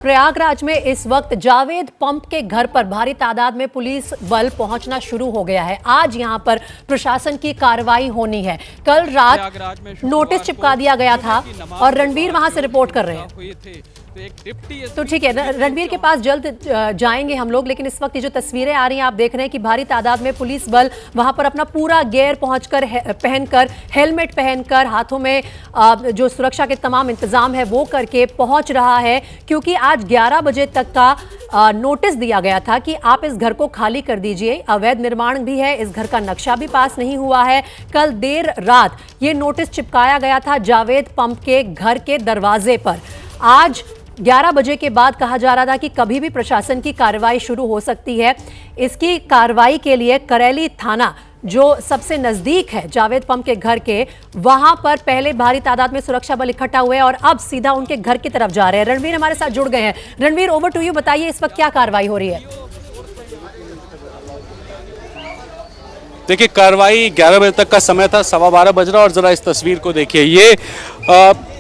प्रयागराज में इस वक्त जावेद पंप के घर पर भारी तादाद में पुलिस बल पहुंचना शुरू हो गया है। आज यहां पर प्रशासन की कार्रवाई होनी है। कल रात नोटिस चिपका दिया गया था और रणवीर वहां से रिपोर्ट कर रहे हैं। तो ठीक है, रणवीर के पास जल्द जाएंगे हम लोग, लेकिन इस वक्त ये जो तस्वीरें आ रही हैं आप देख रहे हैं कि भारी तादाद में पुलिस बल वहां पर अपना पूरा गियर पहनकर हेलमेट पहनकर हाथों में जो सुरक्षा के तमाम इंतजाम है वो करके पहुंच रहा है, क्योंकि आज 11 बजे तक का नोटिस दिया गया था कि आप इस घर को खाली कर दीजिए। अवैध निर्माण भी है, इस घर का नक्शा भी पास नहीं हुआ है। कल देर रात ये नोटिस चिपकाया गया था जावेद पंप के घर के दरवाजे पर। आज 11 बजे के बाद कहा जा रहा था कि कभी भी प्रशासन की कार्रवाई शुरू हो सकती है। इसकी कार्रवाई के लिए करेली थाना जो सबसे नजदीक है जावेद पंप के घर के, वहां पर पहले भारी तादाद में सुरक्षा बल इकट्ठा हुए और अब सीधा उनके घर की तरफ जा रहे हैं। रणवीर हमारे साथ जुड़ गए हैं। रणवीर, ओवर टू यू, बताइए इस वक्त क्या कार्रवाई हो रही है? देखिए, कार्रवाई 11 बजे तक का समय था, 12:15 बज रहा और जरा इस तस्वीर को देखिए। ये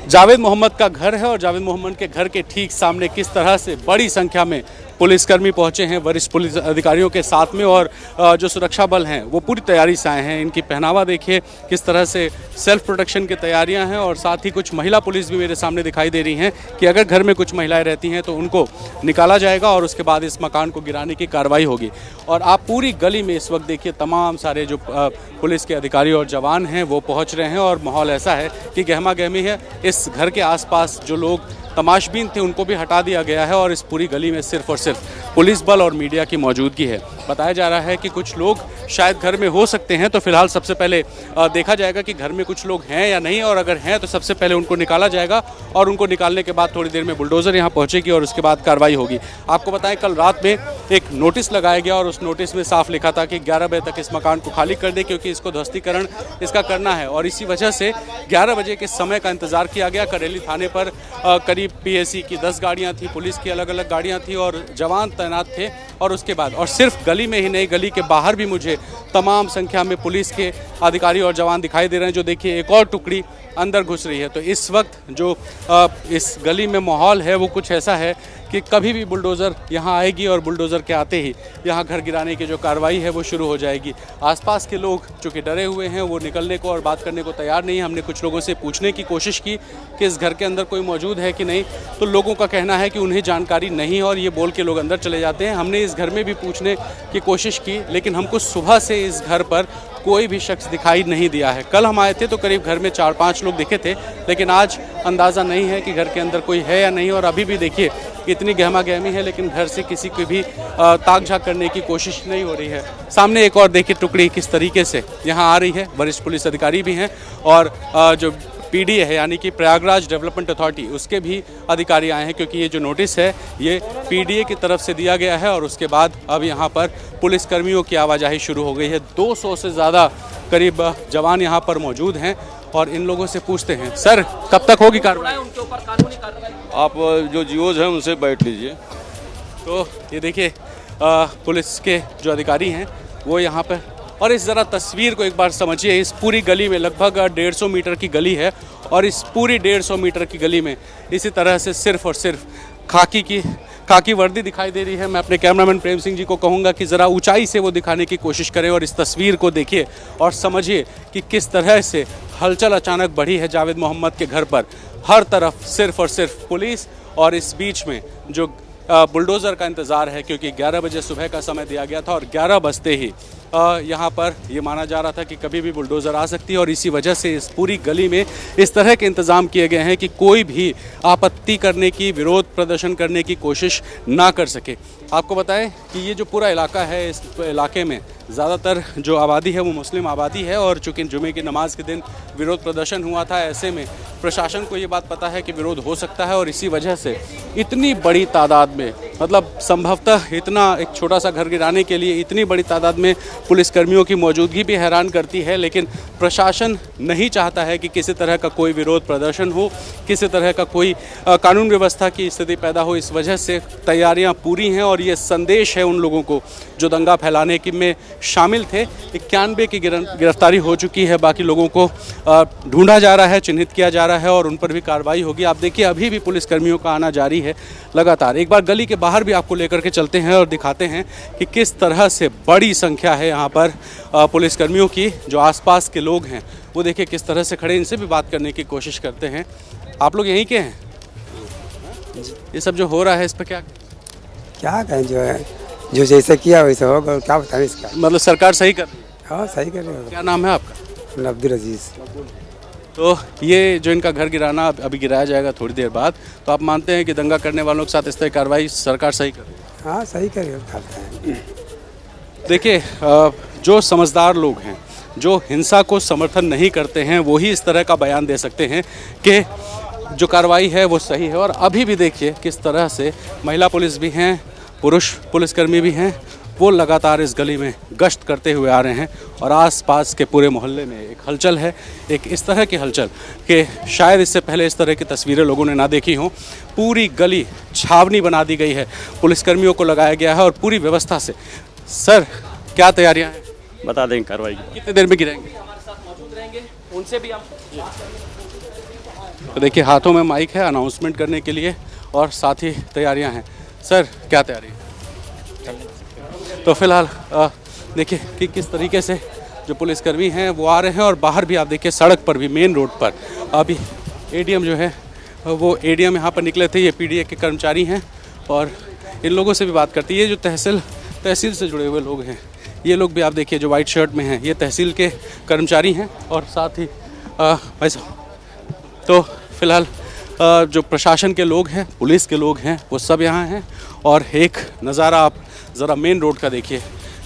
जावेद मोहम्मद का घर है और जावेद मोहम्मद के घर के ठीक सामने किस तरह से बड़ी संख्या में पुलिसकर्मी पहुंचे हैं वरिष्ठ पुलिस अधिकारियों के साथ में, और जो सुरक्षा बल हैं वो पूरी तैयारी से आए हैं। इनकी पहनावा देखिए किस तरह से सेल्फ प्रोटेक्शन की तैयारियां हैं, और साथ ही कुछ महिला पुलिस भी मेरे सामने दिखाई दे रही हैं कि अगर घर में कुछ महिलाएं रहती हैं तो उनको निकाला जाएगा और उसके बाद इस मकान को गिराने की कार्रवाई होगी। और आप पूरी गली में इस वक्त देखिए तमाम सारे जो पुलिस के अधिकारी और जवान हैं वो पहुँच रहे हैं और माहौल ऐसा है कि गहमा गहमी है। इस घर के आसपास जो लोग तमाशबीन थे उनको भी हटा दिया गया है और इस पूरी गली में सिर्फ और सिर्फ पुलिस बल और मीडिया की मौजूदगी है। बताया जा रहा है कि कुछ लोग शायद घर में हो सकते हैं, तो फिलहाल सबसे पहले देखा जाएगा कि घर में कुछ लोग हैं या नहीं, और अगर हैं तो सबसे पहले उनको निकाला जाएगा और उनको निकालने के बाद थोड़ी देर में बुलडोज़र यहाँ पहुँचेगी और उसके बाद कार्रवाई होगी। आपको बताएं, कल रात में एक नोटिस लगाया गया और उस नोटिस में साफ लिखा था कि 11 बजे तक इस मकान को खाली कर दे, क्योंकि इसको ध्वस्तीकरण इसका करना है। और इसी वजह से 11 बजे के समय का इंतजार किया गया। करेली थाने पर करीब पीएसी की 10 गाड़ियाँ थी, पुलिस की अलग अलग गाड़ियाँ थी और जवान तैनात थे। और उसके बाद और सिर्फ गली में ही नहीं, गली के बाहर भी मुझे तमाम संख्या में पुलिस के अधिकारी और जवान दिखाई दे रहे हैं। जो देखिए एक और टुकड़ी अंदर घुस रही है। तो इस वक्त जो इस गली में माहौल है वो कुछ ऐसा है कि कभी भी बुलडोज़र यहाँ आएगी और बुलडोज़र के आते ही यहाँ घर गिराने की जो कार्रवाई है वो शुरू हो जाएगी। आसपास के लोग चूँकि डरे हुए हैं वो निकलने को और बात करने को तैयार नहीं है। हमने कुछ लोगों से पूछने की कोशिश की कि इस घर के अंदर कोई मौजूद है कि नहीं, तो लोगों का कहना है कि उन्हें जानकारी नहीं और ये बोल के लोग अंदर चले जाते हैं। हमने इस घर में भी पूछने की कोशिश की, लेकिन हमको सुबह से इस घर पर कोई भी शख्स दिखाई नहीं दिया है। कल हम आए थे तो करीब घर में 4-5 लोग दिखे थे, लेकिन आज अंदाज़ा नहीं है कि घर के अंदर कोई है या नहीं। और अभी भी देखिए इतनी गहमा गहमी है, लेकिन घर से किसी की भी ताक झाँक करने की कोशिश नहीं हो रही है। सामने एक और देखिए टुकड़ी किस तरीके से यहाँ आ रही है। वरिष्ठ पुलिस अधिकारी भी हैं और जो पीडीए है यानी कि प्रयागराज डेवलपमेंट अथॉरिटी, उसके भी अधिकारी आए हैं, क्योंकि ये जो नोटिस है ये पीडीए की तरफ से दिया गया है। और उसके बाद अब यहाँ पर पुलिसकर्मियों की आवाजाही शुरू हो गई है। 200 से ज़्यादा करीब जवान यहाँ पर मौजूद हैं और इन लोगों से पूछते हैं, सर कब तक होगी कार्रवाई? उनके ऊपर कानूनी कार्रवाई आप जो जीओज हैं उनसे बैठ लीजिए। तो ये देखिए पुलिस के जो अधिकारी हैं वो यहाँ पर, और इस ज़रा तस्वीर को एक बार समझिए। इस पूरी गली में लगभग 150 मीटर की गली है और इस पूरी 150 मीटर की गली में इसी तरह से सिर्फ और सिर्फ खाकी वर्दी दिखाई दे रही है। मैं अपने कैमरामैन प्रेम सिंह जी को कहूँगा कि ज़रा ऊंचाई से वो दिखाने की कोशिश करें और इस तस्वीर को देखिए और समझिए कि किस तरह से हलचल अचानक बढ़ी है जावेद मोहम्मद के घर पर। हर तरफ सिर्फ और सिर्फ पुलिस, और इस बीच में जो बुलडोज़र का इंतज़ार है, क्योंकि 11 बजे सुबह का समय दिया गया था और 11 बजते ही यहाँ पर ये माना जा रहा था कि कभी भी बुलडोज़र आ सकती है। और इसी वजह से इस पूरी गली में इस तरह के इंतज़ाम किए गए हैं कि कोई भी आपत्ति करने की, विरोध प्रदर्शन करने की कोशिश ना कर सके। आपको बताएं कि ये जो पूरा इलाका है, इस इलाके में ज़्यादातर जो आबादी है वो मुस्लिम आबादी है, और चूँकि जुमे की नमाज के दिन विरोध प्रदर्शन हुआ था, ऐसे में प्रशासन को ये बात पता है कि विरोध हो सकता है और इसी वजह से इतनी बड़ी तादाद में मतलब संभवतः इतना एक छोटा सा घर गिराने के लिए इतनी बड़ी तादाद में पुलिसकर्मियों की मौजूदगी भी हैरान करती है, लेकिन प्रशासन नहीं चाहता है कि किसी तरह का कोई विरोध प्रदर्शन हो, किसी तरह का कोई कानून व्यवस्था की स्थिति पैदा हो। इस वजह से तैयारियां पूरी हैं और ये संदेश है उन लोगों को जो दंगा फैलाने की में शामिल थे। 91 की गिरफ्तारी हो चुकी है, बाकी लोगों को ढूंढा जा रहा है, चिन्हित किया जा रहा है और उन पर भी कार्रवाई होगी। आप देखिए अभी भी पुलिसकर्मियों का आना जारी है लगातार। एक बार गली के बाहर भी आपको लेकर के चलते हैं और दिखाते हैं कि किस तरह से बड़ी संख्या है यहाँ पर पुलिसकर्मियों की। जो आसपास के लोग हैं वो देखिए किस तरह से खड़े, इनसे भी बात करने की कोशिश करते हैं। आप लोग यहीं के हैं? ये सब जो हो रहा है इस पर क्या कहें, जो है जो जैसे किया वैसे होगा, क्या बताएं इसका। मतलब सरकार सही कर रही है? हाँ सही कर रहे हो। क्या नाम है आपका? अब्दुल अजीज। तो ये जो इनका घर गिराना अभी गिराया जाएगा थोड़ी देर बाद, तो आप मानते हैं कि दंगा करने वालों के साथ इस तरह की कार्रवाई सरकार सही कर रही है? हाँ सही कर रहे हो, क्या बताएं। देखिए जो समझदार लोग हैं, जो हिंसा को समर्थन नहीं करते हैं, वो ही इस तरह का बयान दे सकते हैं कि जो कार्रवाई है वो सही है। और अभी भी देखिए किस तरह से महिला पुलिस भी हैं, पुरुष पुलिसकर्मी भी हैं, वो लगातार इस गली में गश्त करते हुए आ रहे हैं और आसपास के पूरे मोहल्ले में एक हलचल है, एक इस तरह की हलचल कि शायद इससे पहले इस तरह की तस्वीरें लोगों ने ना देखी हों। पूरी गली छावनी बना दी गई है, पुलिसकर्मियों को लगाया गया है और पूरी व्यवस्था से। सर क्या तैयारियां हैं? बता देंगे कार्रवाई की। कितने देर में गिराएंगे? उनसे भी आप तो देखिए हाथों में माइक है अनाउंसमेंट करने के लिए और साथ ही तैयारियां हैं। सर क्या तैयारी है? तो फिलहाल देखिए कि किस तरीके से जो पुलिसकर्मी हैं वो आ रहे हैं और बाहर भी आप देखिए सड़क पर भी मेन रोड पर अभी एडीएम जो है वो एडीएम यहाँ पर निकले थे। ये पीडीए के कर्मचारी हैं और इन लोगों से भी बात करती है। ये जो तहसील से जुड़े हुए लोग हैं, ये लोग भी आप देखिए जो वाइट शर्ट में हैं, ये तहसील के कर्मचारी हैं और साथ ही वैसा तो फिलहाल जो प्रशासन के लोग हैं, पुलिस के लोग हैं, वो सब यहाँ हैं। और एक नज़ारा आप ज़रा मेन रोड का देखिए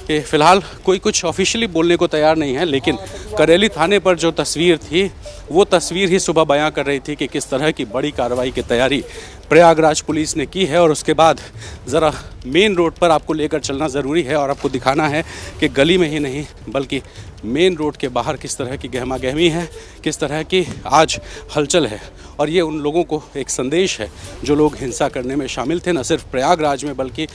कि फ़िलहाल कोई कुछ ऑफिशियली बोलने को तैयार नहीं है, लेकिन करेली थाने पर जो तस्वीर थी वो तस्वीर ही सुबह बयां कर रही थी कि किस तरह की बड़ी कार्रवाई की तैयारी प्रयागराज पुलिस ने की है। और उसके बाद ज़रा मेन रोड पर आपको लेकर चलना ज़रूरी है और आपको दिखाना है कि गली में ही नहीं बल्कि मेन रोड के बाहर किस तरह की गहमा गहमी है, किस तरह की आज हलचल है। और ये उन लोगों को एक संदेश है जो लोग हिंसा करने में शामिल थे, न सिर्फ प्रयागराज में बल्कि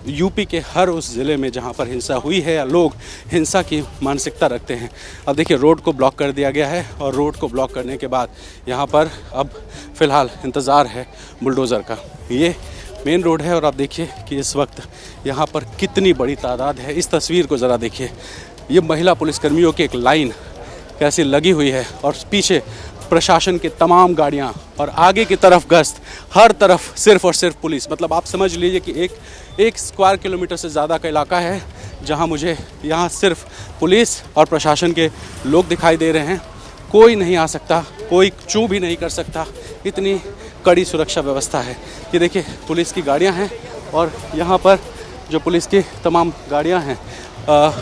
यूपी के हर उस ज़िले में जहाँ पर हिंसा हुई है या लोग हिंसा की मानसिकता रखते हैं। अब देखिए रोड को ब्लॉक कर दिया गया है और रोड को ब्लॉक करने के बाद यहाँ पर अब फ़िलहाल इंतज़ार है बुलडोज़र का। ये मेन रोड है और आप देखिए कि इस वक्त यहाँ पर कितनी बड़ी तादाद है। इस तस्वीर को ज़रा देखिए, ये महिला पुलिसकर्मियों की एक लाइन कैसी लगी हुई है और पीछे प्रशासन की तमाम गाड़ियाँ और आगे की तरफ गश्त, हर तरफ सिर्फ और सिर्फ पुलिस। मतलब आप समझ लीजिए कि एक स्क्वायर किलोमीटर से ज़्यादा का इलाका है जहाँ मुझे यहाँ सिर्फ पुलिस और प्रशासन के लोग दिखाई दे रहे हैं। कोई नहीं आ सकता, कोई चू भी नहीं कर सकता, इतनी कड़ी सुरक्षा व्यवस्था है। ये देखिए पुलिस की गाड़ियाँ हैं और यहाँ पर जो पुलिस की तमाम गाड़ियाँ हैं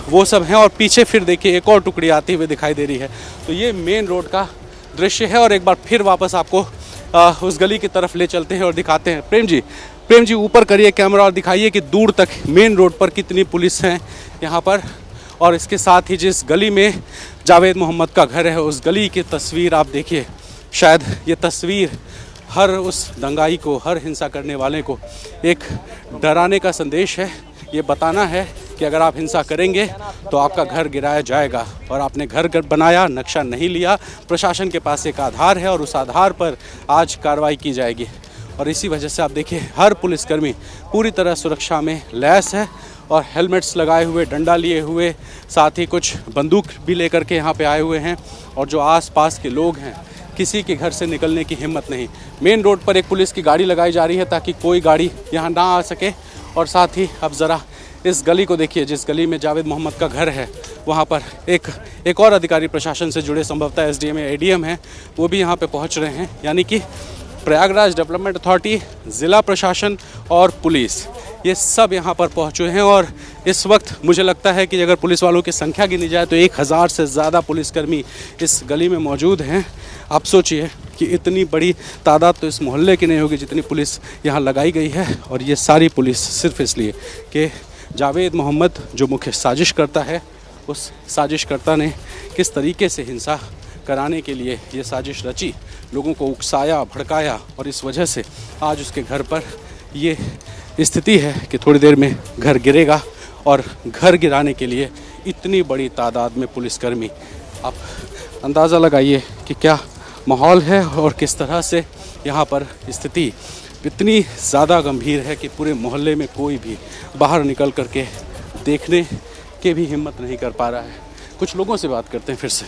वो सब हैं और पीछे फिर देखिए एक और टुकड़ी आती हुई दिखाई दे रही है। तो ये मेन रोड का दृश्य है और एक बार फिर वापस आपको उस गली की तरफ ले चलते हैं और दिखाते हैं। प्रेम जी ऊपर करिए कैमरा और दिखाइए कि दूर तक मेन रोड पर कितनी पुलिस हैं यहाँ पर। और इसके साथ ही जिस गली में जावेद मोहम्मद का घर है उस गली की तस्वीर आप देखिए। शायद ये तस्वीर हर उस दंगाई को, हर हिंसा करने वाले को एक डराने का संदेश है। ये बताना है कि अगर आप हिंसा करेंगे तो आपका घर गिराया जाएगा। और आपने घर बनाया, नक्शा नहीं लिया, प्रशासन के पास एक आधार है और उस आधार पर आज कार्रवाई की जाएगी। और इसी वजह से आप देखिए हर पुलिसकर्मी पूरी तरह सुरक्षा में लैस है और हेलमेट्स लगाए हुए, डंडा लिए हुए, साथ ही कुछ बंदूक भी लेकर के यहाँ पे आए हुए हैं। और जो आसपास के लोग हैं किसी के घर से निकलने की हिम्मत नहीं। मेन रोड पर एक पुलिस की गाड़ी लगाई जा रही है ताकि कोई गाड़ी यहाँ ना आ सके। और साथ ही अब ज़रा इस गली को देखिए, जिस गली में जावेद मोहम्मद का घर है वहाँ पर एक और अधिकारी प्रशासन से जुड़े, संभवतः एसडीएम या एडीएम हैं, वो भी यहाँ पे पहुँच रहे हैं। यानी कि प्रयागराज डेवलपमेंट अथॉरिटी, ज़िला प्रशासन और पुलिस, ये सब यहाँ पर पहुँचे हैं। और इस वक्त मुझे लगता है कि अगर पुलिस वालों की संख्या गिनी जाए तो 1000 से ज़्यादा पुलिसकर्मी इस गली में मौजूद हैं। आप सोचिए कि इतनी बड़ी तादाद तो इस मोहल्ले की नहीं होगी जितनी पुलिस यहाँ लगाई गई है। और ये सारी पुलिस सिर्फ इसलिए कि जावेद मोहम्मद जो मुख्य साजिश करता है, उस साजिशकर्ता ने किस तरीके से हिंसा कराने के लिए ये साजिश रची, लोगों को उकसाया, भड़काया, और इस वजह से आज उसके घर पर ये स्थिति है कि थोड़ी देर में घर गिरेगा। और घर गिराने के लिए इतनी बड़ी तादाद में पुलिसकर्मी, आप अंदाज़ा लगाइए कि क्या माहौल है और किस तरह से यहाँ पर स्थिति इतनी ज़्यादा गंभीर है कि पूरे मोहल्ले में कोई भी बाहर निकल करके देखने के भी हिम्मत नहीं कर पा रहा है। कुछ लोगों से बात करते हैं फिर से।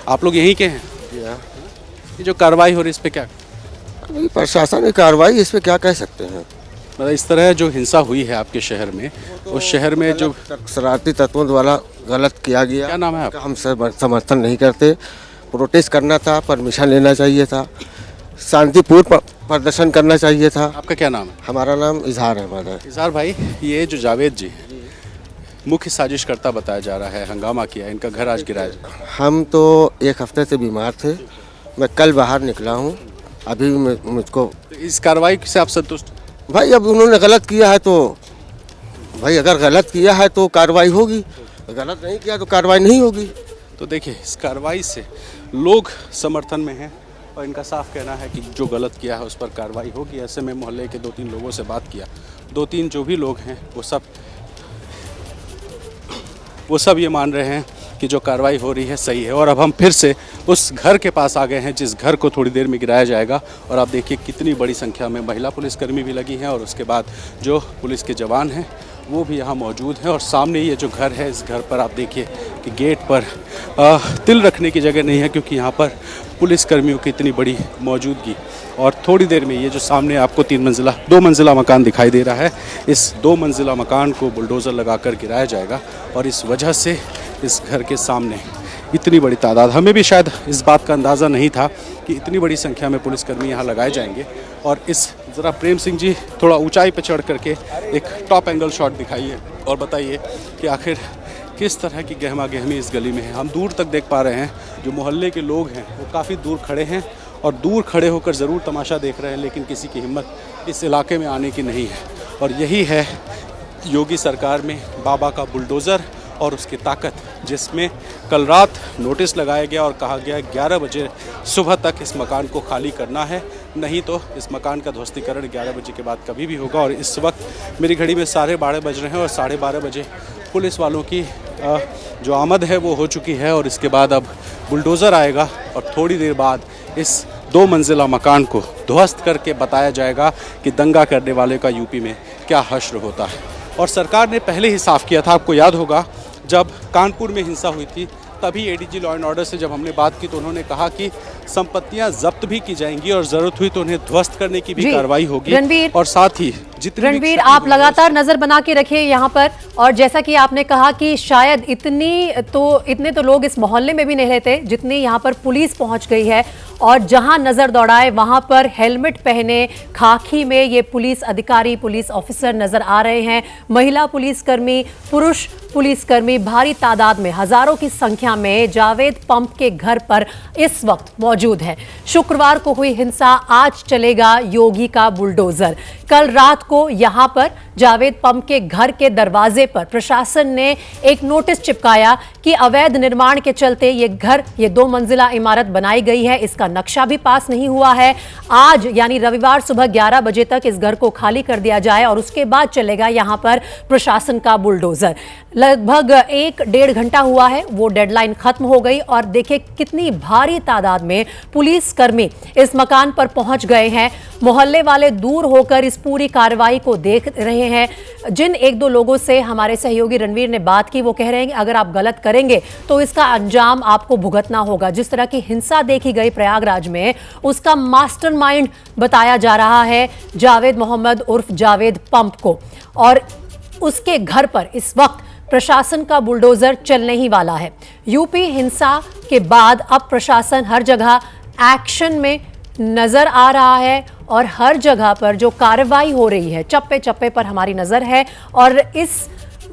आप लोग यहीं के हैं? ये जो कार्रवाई हो रही है इस पर क्या, प्रशासन की कार्रवाई, इस पर क्या कह सकते हैं? मतलब इस तरह जो हिंसा हुई है आपके शहर में, उस शहर में जो शरारती तत्वों द्वारा गलत किया गया, क्या नाम है आपका? हम समर्थन नहीं करते। प्रोटेस्ट करना था, परमिशन लेना चाहिए था, शांतिपूर्ण प्रदर्शन करना चाहिए था। आपका क्या नाम है? हमारा नाम इजहार अहमद है। इजहार भाई, ये जो जावेद जी मुख्य साजिशकर्ता बताया जा रहा है, हंगामा किया, इनका घर आज गिराया। हम तो एक हफ्ते से बीमार थे, मैं कल बाहर निकला हूँ, अभी मुझको। इस कार्रवाई से आप संतुष्ट? भाई अब उन्होंने गलत किया है तो भाई, अगर गलत किया है तो कार्रवाई होगी, गलत नहीं किया तो कार्रवाई नहीं होगी। तो देखिए, इस कार्रवाई से लोग समर्थन में हैं और इनका साफ कहना है कि जो गलत किया है उस पर कार्रवाई होगी। ऐसे में मोहल्ले के 2-3 लोगों से बात किया, 2-3 जो भी लोग हैं वो सब ये मान रहे हैं कि जो कार्रवाई हो रही है सही है। और अब हम फिर से उस घर के पास आ गए हैं जिस घर को थोड़ी देर में गिराया जाएगा। और आप देखिए कितनी बड़ी संख्या में महिला पुलिसकर्मी भी लगी हैं और उसके बाद जो पुलिस के जवान हैं वो भी यहाँ मौजूद हैं। और सामने ये जो घर है, इस घर पर आप देखिए कि गेट पर तिल रखने की जगह नहीं है, क्योंकि यहाँ पर पुलिसकर्मियों की इतनी बड़ी मौजूदगी। और थोड़ी देर में ये जो सामने आपको 2 मंजिला मकान दिखाई दे रहा है, इस 2 मंजिला मकान को बुलडोज़र लगाकर गिराया जाएगा। और इस वजह से इस घर के सामने इतनी बड़ी तादाद, हमें भी शायद इस बात का अंदाज़ा नहीं था कि इतनी बड़ी संख्या में पुलिसकर्मी यहाँ लगाए जाएंगे। और इस ज़रा प्रेम सिंह जी थोड़ा ऊंचाई पर चढ़ करके एक टॉप एंगल शॉट दिखाइए और बताइए कि आखिर किस तरह की गहमा गहमी इस गली में है। हम दूर तक देख पा रहे हैं, जो मोहल्ले के लोग हैं वो काफ़ी दूर खड़े हैं और दूर खड़े होकर ज़रूर तमाशा देख रहे हैं, लेकिन किसी की हिम्मत इस इलाके में आने की नहीं है। और यही है योगी सरकार में बाबा का बुलडोज़र और उसकी ताकत, जिसमें कल रात नोटिस लगाया गया और कहा गया 11 बजे सुबह तक इस मकान को खाली करना है, नहीं तो इस मकान का ध्वस्तीकरण 11 बजे के बाद कभी भी होगा। और इस वक्त मेरी घड़ी में 12:30 बज रहे हैं और 12:30 बजे पुलिस वालों की जो आमद है वो हो चुकी है। और इसके बाद अब बुलडोज़र आएगा और थोड़ी देर बाद इस 2 मंजिला मकान को ध्वस्त करके बताया जाएगा कि दंगा करने वाले का यूपी में क्या हश्र होता है। और सरकार ने पहले ही साफ़ किया था, आपको याद होगा जब कानपुर में हिंसा हुई थी, तभी एडीजी लॉ एंड ऑर्डर से जब हमने बात की तो उन्होंने कहा कि संपत्तियां जब्त भी की जाएंगी और ज़रूरत हुई तो उन्हें ध्वस्त करने की भी कार्रवाई होगी। और साथ ही रणवीर, आप लगातार नजर बना के रखिए यहाँ पर। और जैसा कि आपने कहा कि शायद इतने तो लोग इस मोहल्ले में भी नहीं रहते जितनी यहाँ पर पुलिस पहुंच गई है। और जहां नजर दौड़ाए वहां पर हेलमेट पहने, खाकी में ये पुलिस अधिकारी, पुलिस ऑफिसर नजर आ रहे हैं। महिला पुलिसकर्मी, पुरुष पुलिसकर्मी भारी तादाद में, हजारों की संख्या में जावेद पंप के घर पर इस वक्त मौजूद है। शुक्रवार को हुई हिंसा, आज चलेगा योगी का बुलडोजर। कल रात को यहां पर जावेद पंप के घर के दरवाजे पर प्रशासन ने एक नोटिस चिपकाया कि अवैध निर्माण के चलते ये 2 मंजिला इमारत बनाई गई है, इसका नक्शा भी पास नहीं हुआ है। आज यानी रविवार सुबह 11 बजे तक इस घर को खाली कर दिया जाए और उसके बाद चलेगा यहां पर प्रशासन का बुलडोजर। लगभग 1-1.5 घंटा हुआ है, वो डेडलाइन खत्म हो गई। और देखिए कितनी भारी तादाद में पुलिसकर्मी इस मकान पर पहुंच गए हैं। मोहल्ले वाले दूर होकर इस पूरी कार्रवाई को देख रहे हैं। जिन 1-2 लोगों से हमारे सहयोगी रणवीर ने बात की, वो कह रहे हैं कि अगर आप गलत करेंगे तो इसका अंजाम आपको भुगतना होगा। जिस तरह की हिंसा देखी गई प्रयागराज में, उसका मास्टरमाइंड बताया जा रहा है जावेद मोहम्मद उर्फ जावेद पंप को। और उसके घर पर इस वक्त प्रशासन का बुलडोजर चलने ही वाला है। यूपी हिंसा के बाद अब प्रशासन हर जगह एक्शन में नजर आ रहा है और हर जगह पर जो कार्रवाई हो रही है, चप्पे चप्पे पर हमारी नजर है। और इस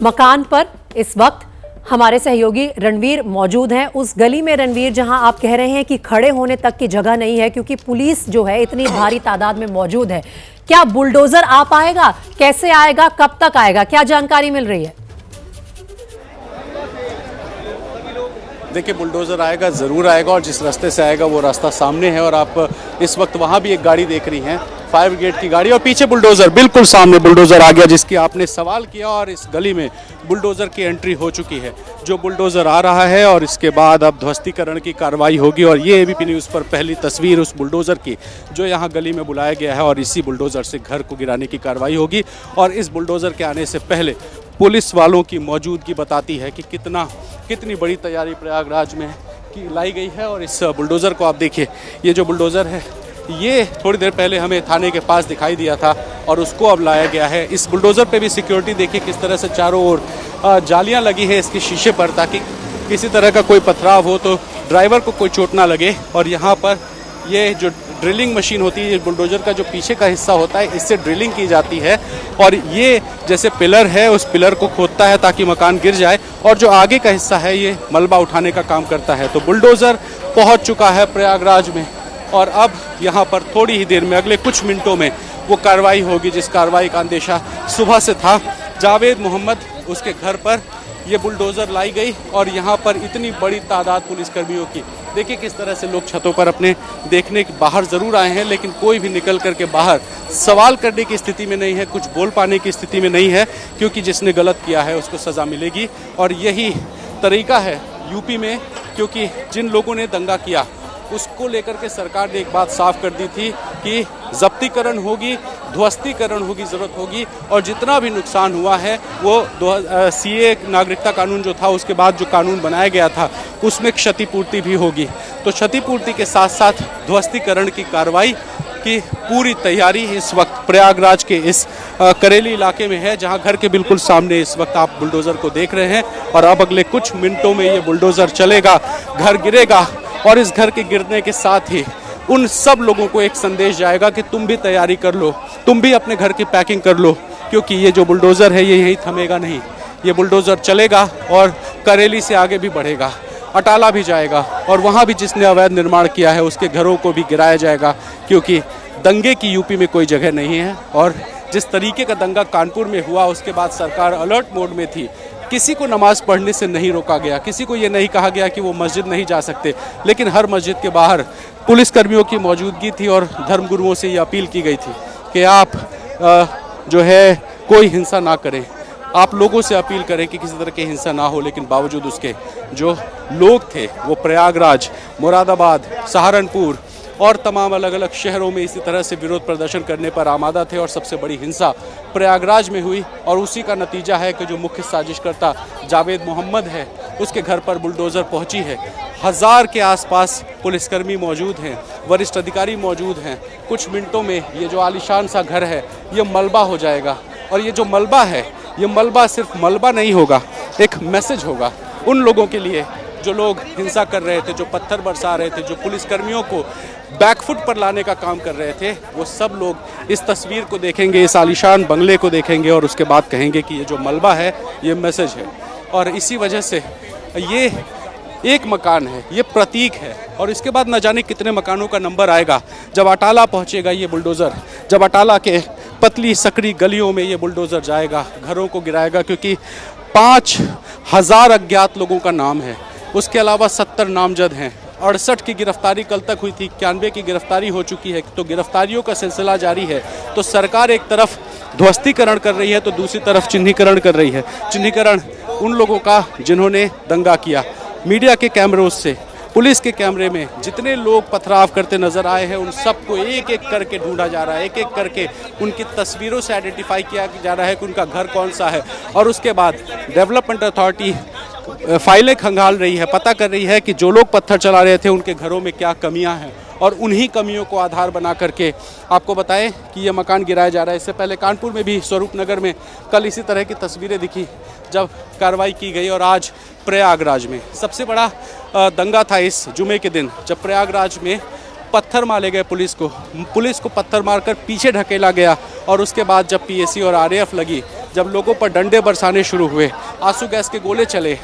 मकान पर इस वक्त हमारे सहयोगी रणवीर मौजूद हैं उस गली में। रणवीर, जहां आप कह रहे हैं कि खड़े होने तक की जगह नहीं है क्योंकि पुलिस जो है इतनी भारी तादाद में मौजूद है, क्या बुलडोजर आ पाएगा? कैसे आएगा? कब तक आएगा? क्या जानकारी मिल रही है? देखिए, बुलडोज़र आएगा, ज़रूर आएगा, और जिस रास्ते से आएगा वो रास्ता सामने है। और आप इस वक्त वहाँ भी एक गाड़ी देख रही हैं, फायर ब्रिगेड की गाड़ी, और पीछे बुलडोज़र, बिल्कुल सामने बुलडोज़र आ गया जिसकी आपने सवाल किया। और इस गली में बुलडोज़र की एंट्री हो चुकी है। जो बुलडोज़र आ रहा है और इसके बाद अब ध्वस्तीकरण की कार्रवाई होगी। और ये एबीपी न्यूज़ पर पहली तस्वीर उस बुलडोज़र की जो यहाँ गली में बुलाया गया है, और इसी बुलडोज़र से घर को गिराने की कार्रवाई होगी। और इस बुलडोज़र के आने से पहले पुलिस वालों की मौजूदगी बताती है कि कितनी बड़ी तैयारी प्रयागराज में की लाई गई है। और इस बुलडोज़र को आप देखिए, ये जो बुलडोज़र है ये थोड़ी देर पहले हमें थाने के पास दिखाई दिया था और उसको अब लाया गया है। इस बुलडोज़र पे भी सिक्योरिटी देखिए किस तरह से चारों ओर जालियां लगी है इसके शीशे पर, ताकि किसी तरह का कोई पथराव हो तो ड्राइवर को कोई चोट ना लगे। और यहाँ पर ये जो ड्रिलिंग मशीन होती है, बुलडोज़र का जो पीछे का हिस्सा होता है, इससे ड्रिलिंग की जाती है। और ये जैसे पिलर है उस पिलर को खोदता है ताकि मकान गिर जाए, और जो आगे का हिस्सा है ये मलबा उठाने का काम करता है। तो बुलडोज़र पहुंच चुका है प्रयागराज में, और अब यहाँ पर थोड़ी ही देर में, अगले कुछ मिनटों में वो कार्रवाई होगी जिस कार्रवाई का अंदेशा सुबह से था। जावेद मोहम्मद, उसके घर पर ये बुलडोज़र लाई गई, और यहाँ पर इतनी बड़ी तादाद पुलिसकर्मियों की, देखिए किस तरह से लोग छतों पर अपने देखने के बाहर ज़रूर आए हैं, लेकिन कोई भी निकल करके बाहर सवाल करने की स्थिति में नहीं है, कुछ बोल पाने की स्थिति में नहीं है, क्योंकि जिसने गलत किया है उसको सज़ा मिलेगी। और यही तरीका है यूपी में, क्योंकि जिन लोगों ने दंगा किया उसको लेकर के सरकार ने एक बात साफ कर दी थी कि जब्तीकरण होगी, ध्वस्तीकरण होगी, ज़रूरत होगी, और जितना भी नुकसान हुआ है वो सीए नागरिकता कानून जो था उसके बाद जो कानून बनाया गया था उसमें क्षतिपूर्ति भी होगी। तो क्षतिपूर्ति के साथ साथ ध्वस्तीकरण की कार्रवाई की पूरी तैयारी इस वक्त प्रयागराज के इस करेली इलाके में है, जहां घर के बिल्कुल सामने इस वक्त आप बुलडोज़र को देख रहे हैं। और अब अगले कुछ मिनटों में ये बुलडोज़र चलेगा, घर गिरेगा, और इस घर के गिरने के साथ ही उन सब लोगों को एक संदेश जाएगा कि तुम भी तैयारी कर लो, तुम भी अपने घर की पैकिंग कर लो, क्योंकि ये जो बुलडोज़र है ये यहीं थमेगा नहीं। ये बुलडोज़र चलेगा और करेली से आगे भी बढ़ेगा, अटाला भी जाएगा, और वहाँ भी जिसने अवैध निर्माण किया है उसके घरों को भी गिराया जाएगा, क्योंकि दंगे की यूपी में कोई जगह नहीं है। और जिस तरीके का दंगा कानपुर में हुआ उसके बाद सरकार अलर्ट मोड में थी। किसी को नमाज पढ़ने से नहीं रोका गया, किसी को ये नहीं कहा गया कि वो मस्जिद नहीं जा सकते, लेकिन हर मस्जिद के बाहर पुलिसकर्मियों की मौजूदगी थी और धर्मगुरुओं से ये अपील की गई थी कि आप जो है कोई हिंसा ना करें, आप लोगों से अपील करें कि किसी तरह की हिंसा ना हो। लेकिन बावजूद उसके जो लोग थे वो प्रयागराज, मुरादाबाद, सहारनपुर और तमाम अलग अलग शहरों में इसी तरह से विरोध प्रदर्शन करने पर आमादा थे, और सबसे बड़ी हिंसा प्रयागराज में हुई। और उसी का नतीजा है कि जो मुख्य साजिशकर्ता जावेद मोहम्मद है उसके घर पर बुलडोज़र पहुंची है। 1000 के आसपास पुलिसकर्मी मौजूद हैं, वरिष्ठ अधिकारी मौजूद हैं। कुछ मिनटों में ये जो आलीशान सा घर है ये मलबा हो जाएगा, और ये जो मलबा है ये मलबा सिर्फ मलबा नहीं होगा, एक मैसेज होगा उन लोगों के लिए जो लोग हिंसा कर रहे थे, जो पत्थर बरसा रहे थे, जो पुलिसकर्मियों को बैकफुट पर लाने का काम कर रहे थे। वो सब लोग इस तस्वीर को देखेंगे, इस आलीशान बंगले को देखेंगे, और उसके बाद कहेंगे कि ये जो मलबा है ये मैसेज है। और इसी वजह से ये एक मकान है, ये प्रतीक है, और इसके बाद न जाने कितने मकानों का नंबर आएगा जब अटाला पहुंचेगा ये बुलडोज़र। जब अटाला के पतली सकड़ी गलियों में ये बुलडोज़र जाएगा, घरों को गिराएगा, क्योंकि 5000 अज्ञात लोगों का नाम है, उसके अलावा 70 नामजद हैं। 68 की गिरफ्तारी कल तक हुई थी, 91 की गिरफ्तारी हो चुकी है, तो गिरफ्तारियों का सिलसिला जारी है। तो सरकार एक तरफ ध्वस्तीकरण कर रही है तो दूसरी तरफ चिन्हीकरण कर रही है। चिन्हीकरण उन लोगों का जिन्होंने दंगा किया। मीडिया के कैमरों से, पुलिस के कैमरे में जितने लोग पथराव करते नजर आए हैं उन सबको एक एक करके ढूंढा जा रहा है, एक एक करके उनकी तस्वीरों से आइडेंटिफाई किया जा रहा है कि उनका घर कौन सा है। और उसके बाद डेवलपमेंट अथॉरिटी फाइलें खंगाल रही है, पता कर रही है कि जो लोग पत्थर चला रहे थे उनके घरों में क्या कमियां हैं, और उन्हीं कमियों को आधार बना करके आपको बताएं कि ये मकान गिराया जा रहा है। इससे पहले कानपुर में भी, स्वरूप नगर में कल इसी तरह की तस्वीरें दिखी जब कार्रवाई की गई। और आज प्रयागराज में सबसे बड़ा दंगा था इस जुमे के दिन, जब प्रयागराज में पत्थर मारे गए पुलिस को पत्थर मारकर पीछे ढकेला गया। और उसके बाद जब पीएसी और आरएएफ लगी, जब लोगों पर डंडे बरसाने शुरू हुए, आंसू गैस के गोले चले,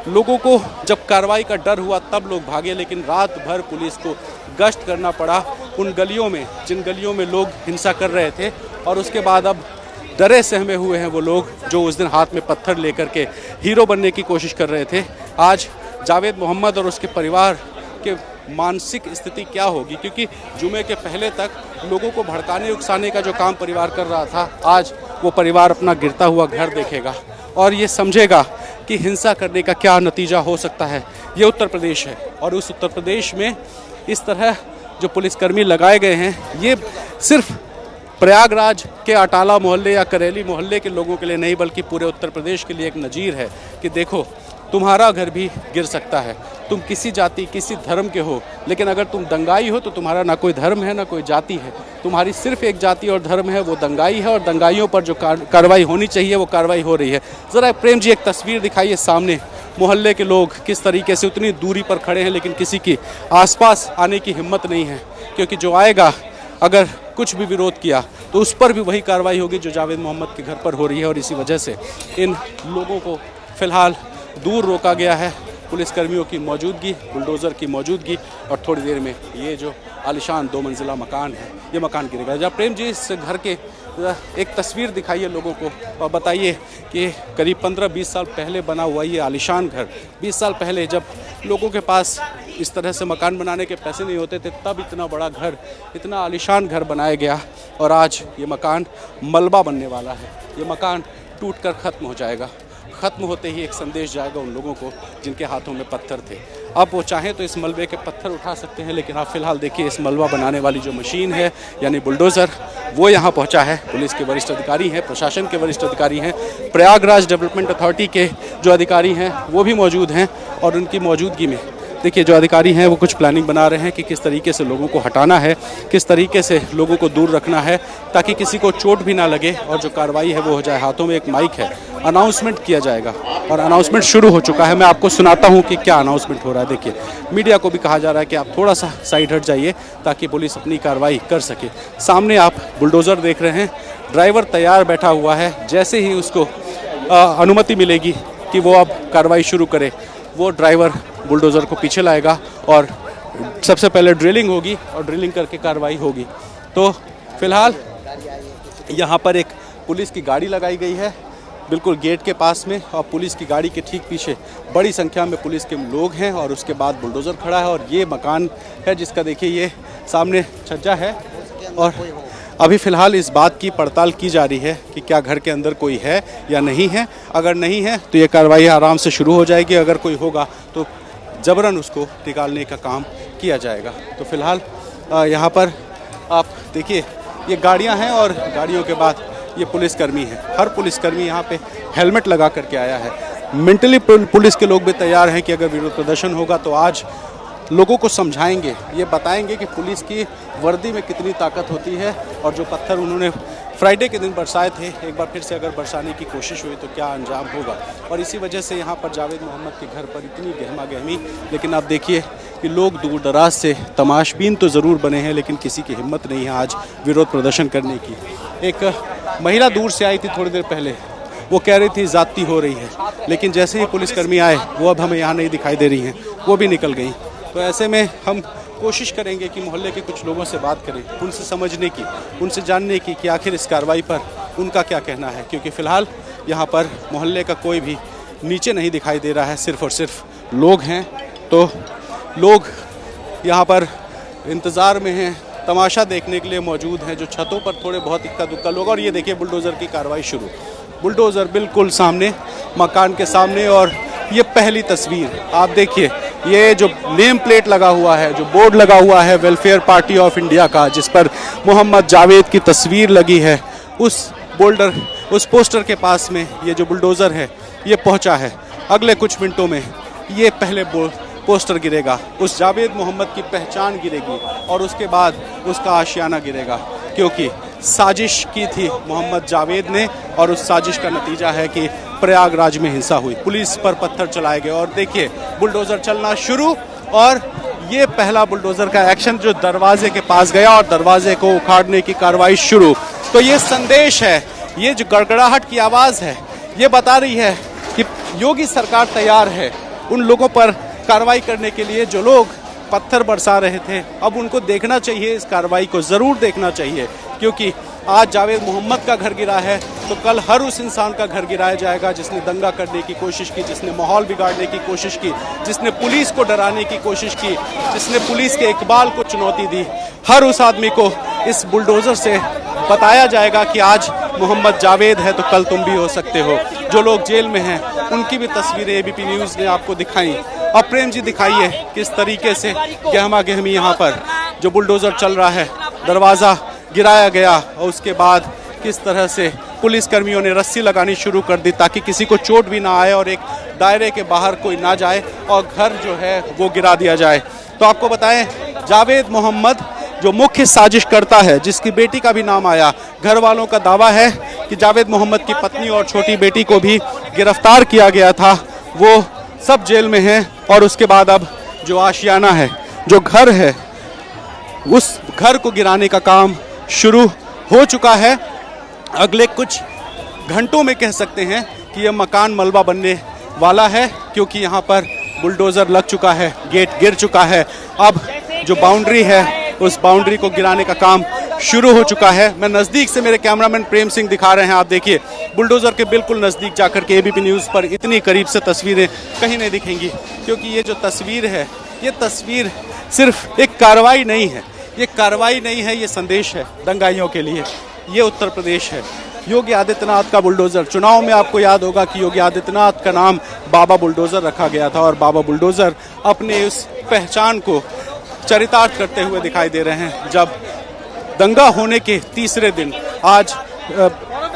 लोगों को जब कार्रवाई का डर हुआ तब लोग भागे, लेकिन रात भर पुलिस को गश्त करना पड़ा उन गलियों में जिन गलियों में लोग हिंसा कर रहे थे। और उसके बाद अब डरे सहमे हुए हैं वो लोग जो उस दिन हाथ में पत्थर लेकर के हीरो बनने की कोशिश कर रहे थे। आज जावेद मोहम्मद और उसके परिवार के मानसिक स्थिति क्या होगी, क्योंकि जुमे के पहले तक लोगों को भड़काने उकसाने का जो काम परिवार कर रहा था, आज वो परिवार अपना गिरता हुआ घर देखेगा और ये समझेगा कि हिंसा करने का क्या नतीजा हो सकता है। ये उत्तर प्रदेश है और उस उत्तर प्रदेश में इस तरह जो पुलिसकर्मी लगाए गए हैं, ये सिर्फ प्रयागराज के अटाला मोहल्ले या करेली मोहल्ले के लोगों के लिए नहीं बल्कि पूरे उत्तर प्रदेश के लिए एक नज़ीर है कि देखो तुम्हारा घर भी गिर सकता है। तुम किसी जाति किसी धर्म के हो, लेकिन अगर तुम दंगाई हो तो तुम्हारा ना कोई धर्म है ना कोई जाति है, तुम्हारी सिर्फ एक जाति और धर्म है, वो दंगाई है। और दंगाइयों पर जो कार्रवाई होनी चाहिए वो कार्रवाई हो रही है। ज़रा प्रेम जी एक तस्वीर दिखाइए सामने, मोहल्ले के लोग किस तरीके से उतनी दूरी पर खड़े हैं लेकिन किसी की आसपास आने की हिम्मत नहीं है, क्योंकि जो आएगा अगर कुछ भी विरोध किया तो उस पर भी वही कार्रवाई होगी जो जावेद मोहम्मद के घर पर हो रही है। और इसी वजह से इन लोगों को फिलहाल दूर रोका गया है, पुलिसकर्मियों की मौजूदगी, बुलडोज़र की मौजूदगी, और थोड़ी देर में ये जो आलिशान 2 मंजिला मकान है ये मकान गिरेगा। जब प्रेम जी इस घर के एक तस्वीर दिखाइए लोगों को और बताइए कि करीब 15-20 साल पहले बना हुआ ये आलिशान घर, 20 साल पहले जब लोगों के पास इस तरह से मकान बनाने के पैसे नहीं होते थे तब इतना बड़ा घर, इतना आलिशान घर बनाया गया और आज ये मकान मलबा बनने वाला है। ये मकान टूटकर ख़त्म हो जाएगा। ख़त्म होते ही एक संदेश जाएगा उन लोगों को जिनके हाथों में पत्थर थे। अब वो चाहें तो इस मलबे के पत्थर उठा सकते हैं, लेकिन आप फिलहाल देखिए इस मलबा बनाने वाली जो मशीन है यानी बुलडोज़र वो यहाँ पहुँचा है। पुलिस के वरिष्ठ अधिकारी हैं, प्रशासन के वरिष्ठ अधिकारी हैं, प्रयागराज डेवलपमेंट अथॉरिटी के जो अधिकारी हैं वो भी मौजूद हैं। और उनकी मौजूदगी में देखिए जो अधिकारी हैं वो कुछ प्लानिंग बना रहे हैं कि किस तरीके से लोगों को हटाना है, किस तरीके से लोगों को दूर रखना है ताकि किसी को चोट भी ना लगे और जो कार्रवाई है वो हो जाए। हाथों में एक माइक है, अनाउंसमेंट किया जाएगा और अनाउंसमेंट शुरू हो चुका है। मैं आपको सुनाता हूँ कि क्या अनाउंसमेंट हो रहा है। देखिए मीडिया को भी कहा जा रहा है कि आप थोड़ा सा साइड हट जाइए ताकि पुलिस अपनी कार्रवाई कर सके। सामने आप बुलडोज़र देख रहे हैं, ड्राइवर तैयार बैठा हुआ है, जैसे ही उसको अनुमति मिलेगी कि वो अब कार्रवाई शुरू करे वो ड्राइवर बुलडोज़र को पीछे लाएगा और सबसे पहले ड्रिलिंग होगी और ड्रिलिंग करके कार्रवाई होगी। तो फिलहाल यहाँ पर एक पुलिस की गाड़ी लगाई गई है बिल्कुल गेट के पास में, और पुलिस की गाड़ी के ठीक पीछे बड़ी संख्या में पुलिस के लोग हैं और उसके बाद बुलडोज़र खड़ा है। और ये मकान है जिसका देखिए ये सामने छज्जा है और अभी फ़िलहाल इस बात की पड़ताल की जा रही है कि क्या घर के अंदर कोई है या नहीं है। अगर नहीं है तो ये कार्रवाई आराम से शुरू हो जाएगी, अगर कोई होगा तो जबरन उसको निकालने का काम किया जाएगा। तो फिलहाल यहाँ पर आप देखिए ये गाड़ियाँ हैं और गाड़ियों के बाद ये पुलिसकर्मी है। हर पुलिसकर्मी यहाँ पे हेलमेट लगा करके आया है। मेंटली पुलिस के लोग भी तैयार हैं कि अगर विरोध प्रदर्शन होगा तो आज लोगों को समझाएंगे, ये बताएंगे कि पुलिस की वर्दी में कितनी ताकत होती है। और जो पत्थर उन्होंने फ्राइडे के दिन बरसाए थे, एक बार फिर से अगर बरसाने की कोशिश हुई तो क्या अंजाम होगा। और इसी वजह से यहाँ पर जावेद मोहम्मद के घर पर इतनी गहमा गहमी। लेकिन आप देखिए कि लोग दूर दराज से तमाशबीन तो ज़रूर बने हैं लेकिन किसी की हिम्मत नहीं है आज विरोध प्रदर्शन करने की। एक महिला दूर से आई थी थोड़ी देर पहले, वो कह रही थी ज़्यादती हो रही है, लेकिन जैसे ही पुलिसकर्मी आए वो अब हमें यहाँ नहीं दिखाई दे रही हैं, वो भी निकल गई। तो ऐसे में हम कोशिश करेंगे कि मोहल्ले के कुछ लोगों से बात करें, उनसे समझने की, उनसे जानने की कि आखिर इस कार्रवाई पर उनका क्या कहना है। क्योंकि फ़िलहाल यहाँ पर मोहल्ले का कोई भी नीचे नहीं दिखाई दे रहा है, सिर्फ़ और सिर्फ लोग हैं। तो लोग यहाँ पर इंतज़ार में हैं, तमाशा देखने के लिए मौजूद हैं, जो छतों पर थोड़े बहुत इक्का दुक्का लोग। और ये देखिए बुलडोज़र की कार्रवाई शुरू, बुलडोज़र बिल्कुल सामने मकान के सामने। और ये पहली तस्वीर आप देखिए, ये जो नेम प्लेट लगा हुआ है, जो बोर्ड लगा हुआ है वेलफेयर पार्टी ऑफ इंडिया का, जिस पर मोहम्मद जावेद की तस्वीर लगी है, उस पोस्टर के पास में ये जो बुलडोज़र है ये पहुंचा है। अगले कुछ मिनटों में ये पहले पोस्टर गिरेगा, उस जावेद मोहम्मद की पहचान गिरेगी और उसके बाद उसका आशियाना गिरेगा, क्योंकि साजिश की थी मोहम्मद जावेद ने और उस साजिश का नतीजा है कि प्रयागराज में हिंसा हुई, पुलिस पर पत्थर चलाए गए। और देखिए बुलडोज़र चलना शुरू, और ये पहला बुलडोज़र का एक्शन जो दरवाजे के पास गया और दरवाजे को उखाड़ने की कार्रवाई शुरू। तो ये संदेश है, ये जो गड़गड़ाहट की आवाज़ है, ये बता रही है कि योगी सरकार तैयार है उन लोगों पर कार्रवाई करने के लिए जो लोग पत्थर बरसा रहे थे, अब उनको देखना चाहिए, इस कार्रवाई को ज़रूर देखना चाहिए, क्योंकि आज जावेद मोहम्मद का घर गिरा है तो कल हर उस इंसान का घर गिराया जाएगा जिसने दंगा करने की कोशिश की, जिसने माहौल बिगाड़ने की कोशिश की, जिसने पुलिस को डराने की कोशिश की, जिसने पुलिस के इकबाल को चुनौती दी। हर उस आदमी को इस बुलडोज़र से बताया जाएगा कि आज मोहम्मद जावेद है तो कल तुम भी हो सकते हो। जो लोग जेल में हैं उनकी भी तस्वीरें एबीपी न्यूज़ ने आपको दिखाई। अब प्रेम जी दिखाइए किस तरीके से गहमा गहमी यहाँ पर जो बुलडोज़र चल रहा है, दरवाज़ा गिराया गया और उसके बाद किस तरह से पुलिस कर्मियों ने रस्सी लगानी शुरू कर दी ताकि किसी को चोट भी ना आए और एक दायरे के बाहर कोई ना जाए और घर जो है वो गिरा दिया जाए। तो आपको बताएं, जावेद मोहम्मद जो मुख्य साजिश करता है, जिसकी बेटी का भी नाम आया, घर वालों का दावा है कि जावेद मोहम्मद की पत्नी और छोटी बेटी को भी गिरफ्तार किया गया था, वो सब जेल में हैं। और उसके बाद अब जो आशियाना है, जो घर है, उस घर को गिराने का काम शुरू हो चुका है। अगले कुछ घंटों में कह सकते हैं कि यह मकान मलबा बनने वाला है, क्योंकि यहाँ पर बुलडोज़र लग चुका है, गेट गिर चुका है। अब जो बाउंड्री है उस बाउंड्री को गिराने का काम शुरू हो चुका है। मैं नज़दीक से, मेरे कैमरामैन प्रेम सिंह दिखा रहे हैं, आप देखिए बुलडोज़र के बिल्कुल नज़दीक जाकर के एबीपी न्यूज़ पर इतनी करीब से तस्वीरें कहीं नहीं दिखेंगी, क्योंकि ये जो तस्वीर है, ये तस्वीर सिर्फ एक कार्रवाई नहीं है, ये कार्रवाई नहीं है, ये संदेश है दंगाइयों के लिए। ये उत्तर प्रदेश है, योगी आदित्यनाथ का बुलडोज़र। चुनाव में आपको याद होगा कि योगी आदित्यनाथ का नाम बाबा बुलडोज़र रखा गया था और बाबा बुलडोज़र अपने उस पहचान को चरितार्थ करते हुए दिखाई दे रहे हैं। जब दंगा होने के तीसरे दिन, आज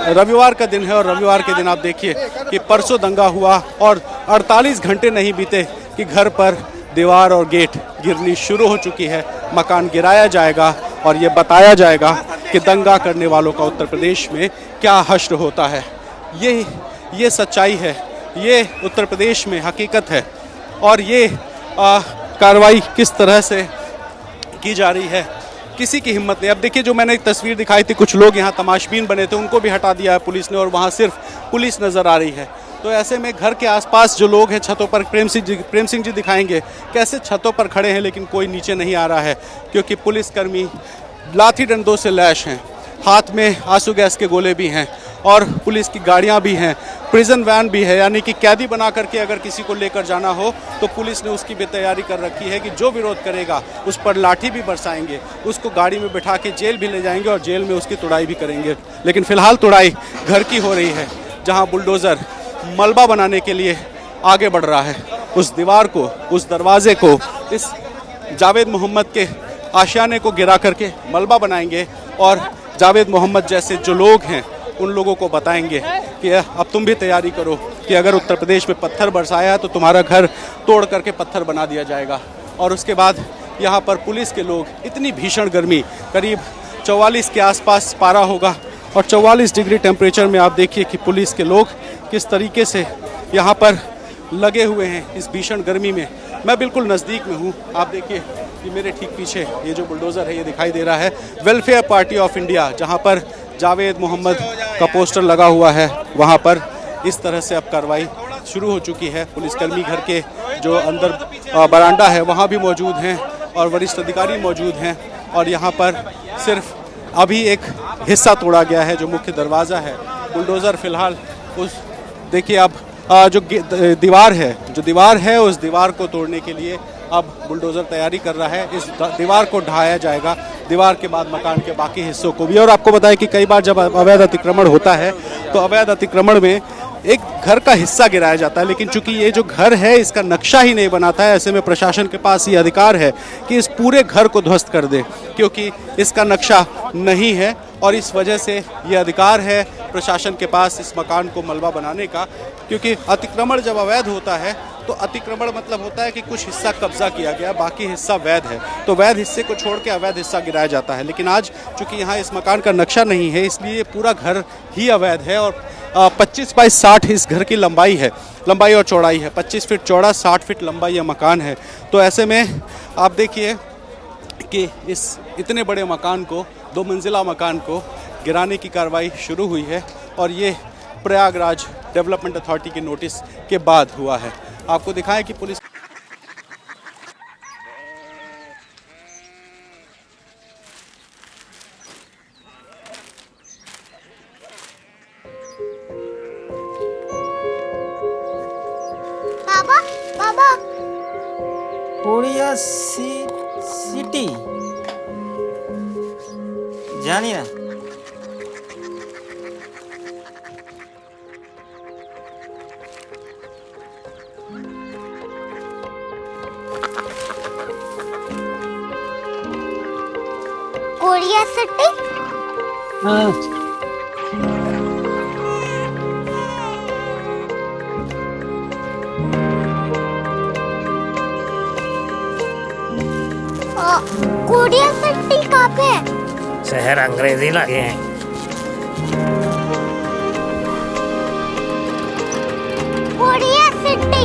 रविवार का दिन है और रविवार के दिन आप देखिए कि परसों दंगा हुआ और 48 घंटे नहीं बीते कि घर पर दीवार और गेट गिरनी शुरू हो चुकी है। मकान गिराया जाएगा और ये बताया जाएगा कि दंगा करने वालों का उत्तर प्रदेश में क्या हश्र होता है। ये सच्चाई है, ये उत्तर प्रदेश में हकीकत है और ये कार्रवाई किस तरह से की जा रही है, किसी की हिम्मत नहीं। अब देखिए, जो मैंने एक तस्वीर दिखाई थी, कुछ लोग यहाँ तमाशबीन बने थे, उनको भी हटा दिया है पुलिस ने और वहाँ सिर्फ पुलिस नज़र आ रही है। तो ऐसे में घर के आसपास जो लोग हैं छतों पर, प्रेम सिंह जी दिखाएंगे कैसे छतों पर खड़े हैं लेकिन कोई नीचे नहीं आ रहा है, क्योंकि पुलिसकर्मी लाठी डंडों से लैश हैं, हाथ में आंसू गैस के गोले भी हैं और पुलिस की गाड़ियां भी हैं, प्रिजन वैन भी है, यानी कि कैदी बना करके अगर किसी को लेकर जाना हो तो पुलिस ने उसकी भी तैयारी कर रखी है कि जो विरोध करेगा उस पर लाठी भी बरसाएंगे, उसको गाड़ी में बिठा के जेल भी ले जाएंगे और जेल में उसकी तुड़ाई भी करेंगे। लेकिन फिलहाल तुड़ाई घर की हो रही है, जहां बुलडोज़र मलबा बनाने के लिए आगे बढ़ रहा है। उस दीवार को, उस दरवाजे को, इस जावेद मोहम्मद के आशियाने को गिरा करके मलबा बनाएंगे और जावेद मोहम्मद जैसे जो लोग हैं उन लोगों को बताएंगे कि अब तुम भी तैयारी करो कि अगर उत्तर प्रदेश में पत्थर बरसाया तो तुम्हारा घर तोड़ करके पत्थर बना दिया जाएगा। और उसके बाद यहाँ पर पुलिस के लोग, इतनी भीषण गर्मी, करीब 44 के आसपास पारा होगा और 44 डिग्री टेम्परेचर में आप देखिए कि पुलिस के लोग किस तरीके से यहाँ पर लगे हुए हैं इस भीषण गर्मी में। मैं बिल्कुल नज़दीक में हूँ, आप देखिए कि मेरे ठीक पीछे ये जो बुलडोज़र है ये दिखाई दे रहा है वेलफेयर पार्टी ऑफ इंडिया, जहाँ पर जावेद मोहम्मद का पोस्टर लगा हुआ है। वहाँ पर इस तरह से अब कार्रवाई शुरू हो चुकी है। पुलिसकर्मी घर के जो अंदर बरामदा है वहाँ भी मौजूद हैं और वरिष्ठ अधिकारी मौजूद हैं और यहाँ पर सिर्फ अभी एक हिस्सा तोड़ा गया है जो मुख्य दरवाज़ा है। बुलडोज़र फिलहाल उस, देखिए अब जो दीवार है उस दीवार को तोड़ने के लिए अब बुलडोज़र तैयारी कर रहा है। इस दीवार को ढाया जाएगा, दीवार के बाद मकान के बाकी हिस्सों को भी। और आपको बताएं कि कई बार जब अवैध अतिक्रमण होता है तो अवैध अतिक्रमण में एक घर का हिस्सा गिराया जाता है, लेकिन चूंकि ये जो घर है इसका नक्शा ही नहीं बनाता है, ऐसे में प्रशासन के पास ये अधिकार है कि इस पूरे घर को ध्वस्त कर दे, क्योंकि इसका नक्शा नहीं है और इस वजह से ये अधिकार है प्रशासन के पास इस मकान को मलबा बनाने का। क्योंकि अतिक्रमण जब अवैध होता है तो अतिक्रमण मतलब होता है कि कुछ हिस्सा कब्जा किया गया, बाकी हिस्सा वैध है, तो वैध हिस्से को छोड़ के अवैध हिस्सा गिराया जाता है। लेकिन आज चूंकि यहाँ इस मकान का नक्शा नहीं है इसलिए पूरा घर ही अवैध है और 25 बाई 60 इस घर की लंबाई और चौड़ाई है। 25 फीट चौड़ा, 60 फीट लंबा यह मकान है। तो ऐसे में आप देखिए कि इस इतने बड़े मकान को, 2 मंजिला मकान को गिराने की कार्रवाई शुरू हुई है और ये प्रयागराज डेवलपमेंट अथॉरिटी के नोटिस के बाद हुआ है। आपको दिखाएं कि पुलिस बाबा बाबा कोरिया सिटी जानी ना कोरिया सिटी कोरिया सिटी कहाँ पे है? शहर अंग्रेजी लगे हैं। कोरिया सिटी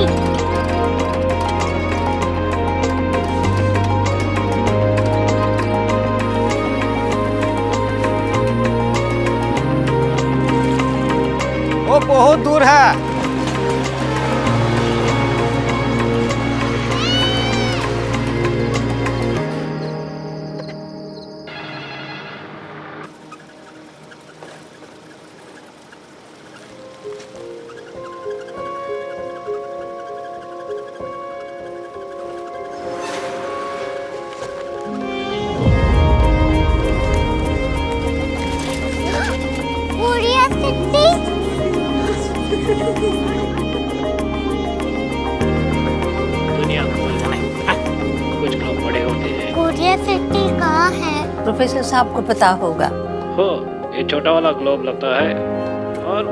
वो बहुत दूर है। कोरिया सिटी दुनिया को नहीं, कुछ लोग बड़े होते हैं। कोरिया सिटी कहाँ है? प्रोफेसर साहब को पता होगा। हो, ये छोटा वाला ग्लोब लगता है और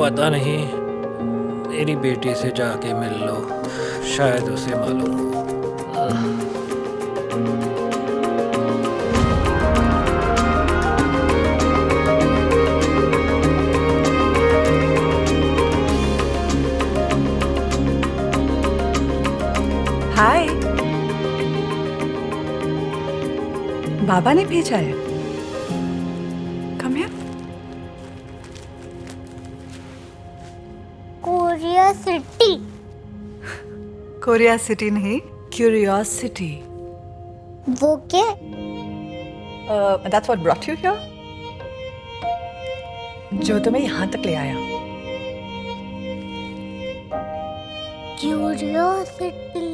पता नहीं, मेरी बेटी से जाके मिल लो, शायद उसे मालूम हो। हाय, बाबा ने भेजा है। Come here. Korea city Korea city नहीं, क्यूरियोसिटी। वो क्या? That's what brought you here. जो तुम्हें यहाँ तक ले आया। क्यूरियोसिटी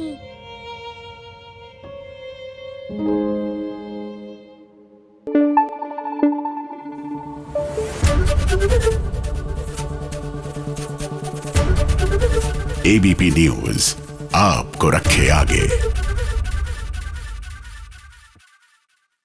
एबीपी न्यूज आपको रखे आगे।